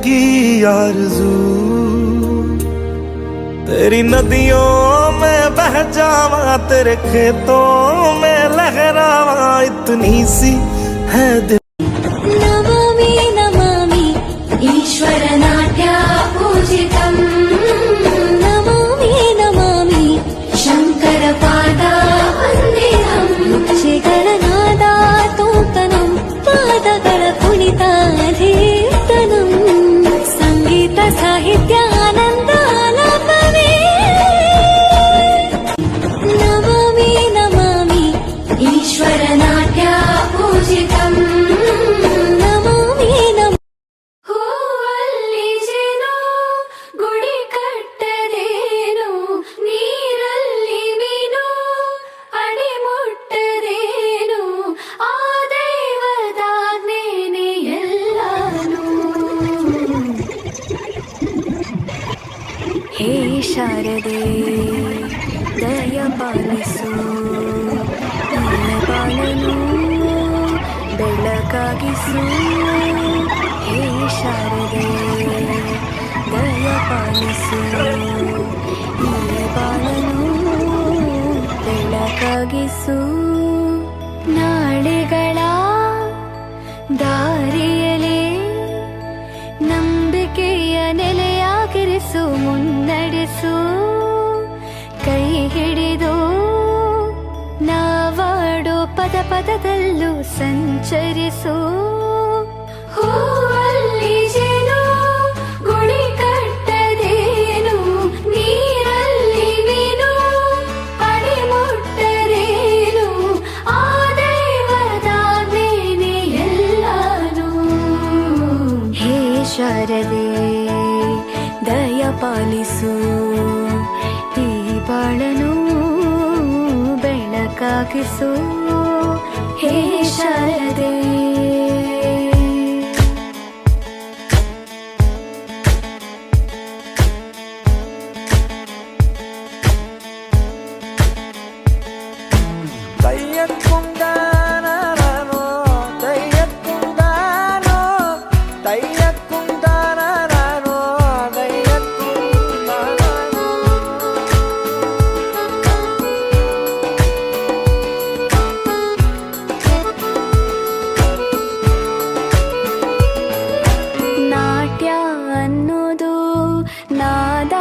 की आरज़ू, तेरी नदियों में बह जावा, तेरे खेतों में लहरावा, इतनी सी है दिल। नमामि नमामि ईश्वर नाट्या पूजितम्, नमामि नमामि शंकर पादा वन्दितम्, मुक्षिगळनाद तूतनं पादಗಳ ಕುಣಿತಾಧೀರ್ತನಂ, ಸಂಗೀತ ಸಾಹಿತ್ಯ ಆನಂದ ಆಲಾಪವೇ. ನಮಾಮಿ ನಮಾಮಿ ಈಶ್ವರ ನಾಟ್ಯ ಪೂಜಿತಂ, ನಮಾಮಿ ನಮ. ಹೂವಲ್ಲಿ ಜೇನು ಗುಡಿ ಕಟ್ಟದೇನು, ನೀರಲ್ಲಿ ಮೀನು ಅಡಿ ಮುಟ್ಟದೇನು, ಆ ದೈವದಾಜ್ಞೆನೇ ಎಲ್ಲಾನು. ಹೇ ಶಾರದೆ ದಯ ಪಾಲಿಸು, ನಿನ್ನ ಬಾಳನು ಬೆಳಕಾಗಿಸು. ಹೇ ಶಾರದೆ ದಯ ಪಾಲಿಸು, ನಿನ್ನ ಬಾಳನು ಬೆಳಕಾಗಿಸು. ನಾಳೆಗಳ ದಾರಿಯಲೇ ನಂಬಿಕೆಯ ನೆಲೆಯಾಗಿರಿಸು, ಮುನ್ನಡೆಸು. ಕೈ ಹಿಡಿದು ನಾವಾಡೋ ಪದ ಪದದಲ್ಲೂ ಸಂಚರಿಸು. ಹೂವಲ್ಲಿ ಜೇನು ಗುಡಿ ಕಟ್ಟದೇನು, ನೀರಲ್ಲಿ ಮೀನು ಅಡಿ ಮುಟ್ಟದೇನು, ಆ ದೈವದಾಜ್ಞೆನೇ ಎಲ್ಲಾನು. ಹೇ ಶಾರದೆ ದಯ ಪಾಲಿಸು, ಈ ಬಾಳನು ಬೆಳಕಾಗಿಸು. ಹೇ ಶಾರದೆ തയ്യക്കുണ്ടാനോ തയ്യക്കുണ്ടാനോ തയ്യക്കുണ്ടാനോ തയ്യക്കുണ്ടാനോ. ನಾಟ್ಯ ಅನ್ನೋದು ನಾದ